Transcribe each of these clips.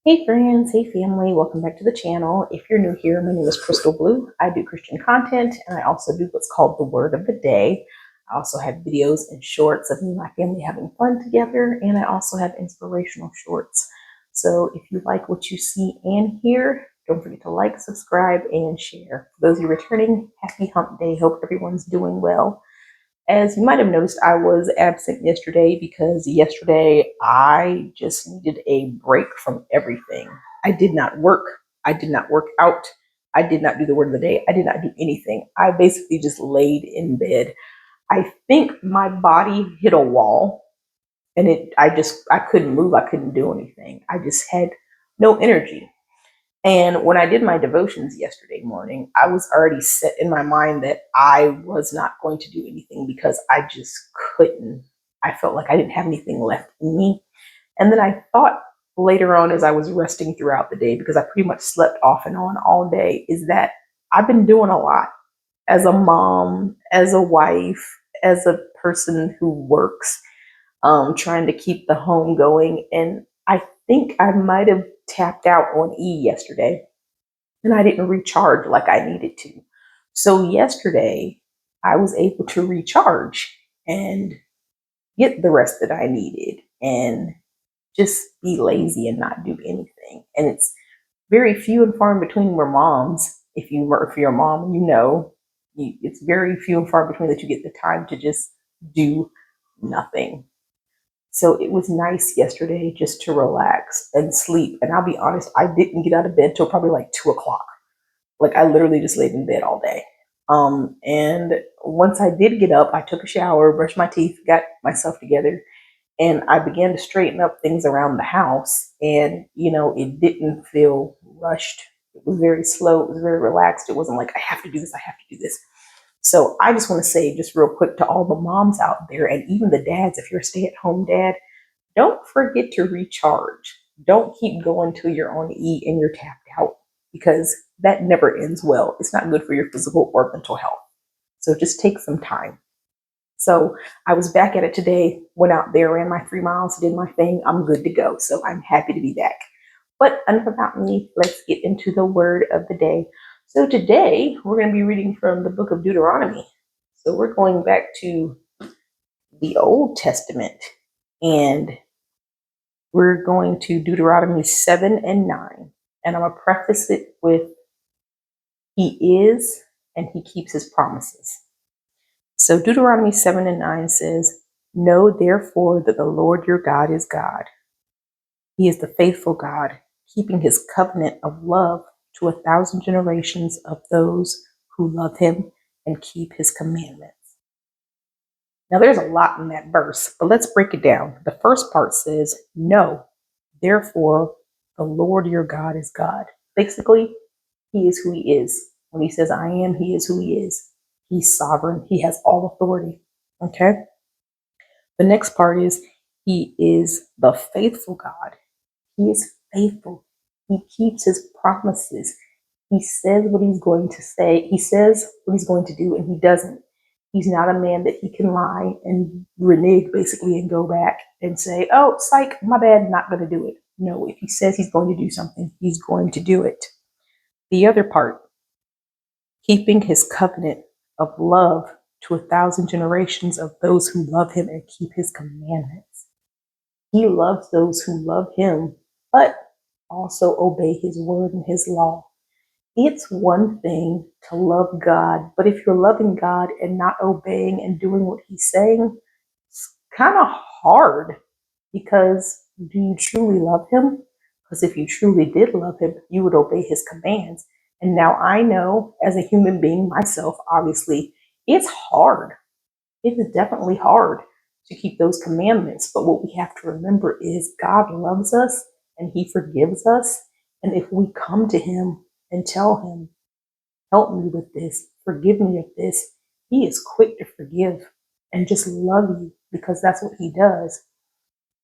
Hey friends, hey family, welcome back to the channel. If you're new here, my name is Crystal Blue. I do Christian content and I also do what's called the Word of the Day. I also have videos and shorts of me and my family having fun together, and I also have inspirational shorts. So if you like what you see and hear, don't forget to like, subscribe, and share. For those of you returning, happy hump day. Hope everyone's doing well. As you might have noticed, I was absent yesterday because yesterday I just needed a break from everything. I did not work. I did not work out. I did not do the word of the day. I did not do anything. I basically just laid in bed. I think my body hit a wall and I couldn't move. I couldn't do anything. I just had no energy. And when I did my devotions yesterday morning, I was already set in my mind that I was not going to do anything because I just couldn't. I felt like I didn't have anything left in me. And then I thought later on as I was resting throughout the day, because I pretty much slept off and on all day, is that I've been doing a lot as a mom, as a wife, as a person who works, trying to keep the home going. And I think I might have tapped out on E yesterday and I didn't recharge like I needed to. So yesterday, I was able to recharge and get the rest that I needed and just be lazy and not do anything. And it's very few and far in between where moms, if you're a mom, it's very few and far between that you get the time to just do nothing. So it was nice yesterday just to relax and sleep. And I'll be honest, I didn't get out of bed till probably like 2 o'clock. Like I literally just laid in bed all day. And once I did get up, I took a shower, brushed my teeth, got myself together, and I began to straighten up things around the house. And, it didn't feel rushed. It was very slow. It was very relaxed. It wasn't like, I have to do this, I have to do this. So I just want to say, just real quick, to all the moms out there and even the dads, if you're a stay at home dad, don't forget to recharge. Don't keep going till you're on E and you're tapped out, because that never ends well. It's not good for your physical or mental health. So just take some time. So I was back at it today, went out there, ran my 3 miles, did my thing. I'm good to go. So I'm happy to be back. But enough about me. Let's get into the word of the day. So today we're going to be reading from the book of Deuteronomy. So we're going back to the Old Testament, and we're going to Deuteronomy 7 and 9. And I'm going to preface it with, He is and He keeps His promises. So Deuteronomy 7 and 9 says, Know therefore that the Lord your God is God. He is the faithful God, keeping His covenant of love to 1,000 generations of those who love Him and keep His commandments. Now there's a lot in that verse, but let's break it down. The first part says, Know therefore the Lord your God is God. Basically, He is who He is. When He says, I am, He is who He is. He's sovereign. He has all authority. Okay? The next part is, He is the faithful God. He is faithful. He keeps His promises. He says what He's going to say. He says what He's going to do, and He doesn't. He's not a man that He can lie and renege, basically, and go back and say, oh, psych, my bad, not going to do it. No, if He says He's going to do something, He's going to do it. The other part, keeping His covenant of love to 1,000 generations of those who love Him and keep His commandments. He loves those who love Him, but also obey His word and His law. It's one thing to love God, but if you're loving God and not obeying and doing what He's saying, it's kind of hard, because do you truly love Him? Because if you truly did love Him, you would obey His commands. And now I know, as a human being myself, obviously, it's hard. It is definitely hard to keep those commandments. But what we have to remember is God loves us and He forgives us. And if we come to Him and tell Him, help me with this, forgive me of this, He is quick to forgive and just love you, because that's what He does.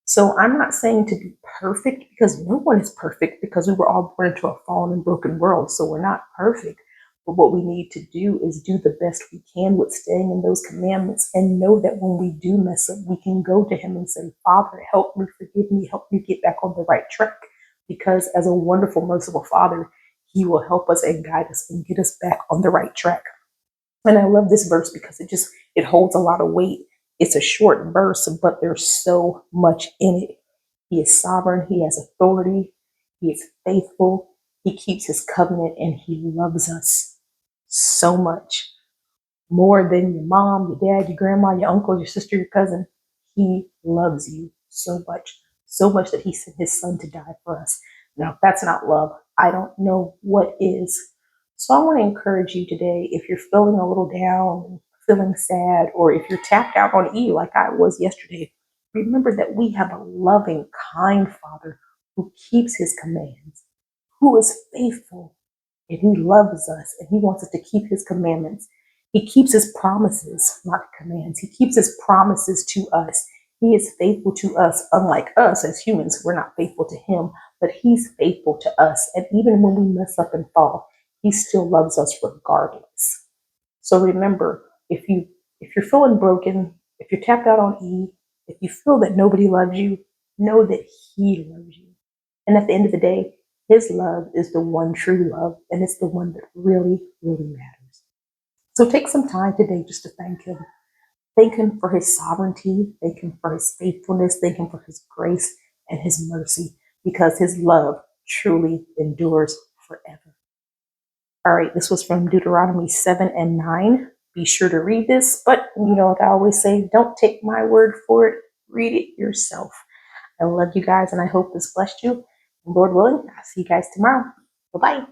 So I'm not saying to be perfect, because no one is perfect, because we were all born into a fallen and broken world. So we're not perfect. But what we need to do is do the best we can with staying in those commandments, and know that when we do mess up, we can go to Him and say, Father, help me, forgive me, help me get back on the right track, because as a wonderful, merciful Father, He will help us and guide us and get us back on the right track. And I love this verse because it holds a lot of weight. It's a short verse, but there's so much in it. He is sovereign, He has authority, He is faithful, He keeps His covenant, and He loves us so much. More than your mom, your dad, your grandma, your uncle, your sister, your cousin. He loves you so much that He sent His Son to die for us. Now, if that's not love, I don't know what is. So I want to encourage you today, if you're feeling a little down, feeling sad, or if you're tapped out on E like I was yesterday, remember that we have a loving, kind Father who keeps His commands, who is faithful, and He loves us, and He wants us to keep His commandments. He keeps His promises, not commands. He keeps His promises to us. He is faithful to us, unlike us as humans. We're not faithful to Him, but He's faithful to us. And even when we mess up and fall, He still loves us regardless. So remember, if you're feeling broken, if you're tapped out on E, if you feel that nobody loves you, know that He loves you. And at the end of the day, His love is the one true love, and it's the one that really, really matters. So take some time today just to thank Him. Thank Him for His sovereignty. Thank Him for His faithfulness. Thank Him for His grace and His mercy, because His love truly endures forever. All right, this was from Deuteronomy 7 and 9. Be sure to read this, but like I always say, don't take my word for it. Read it yourself. I love you guys, and I hope this blessed you. And Lord willing, I'll see you guys tomorrow. Bye-bye.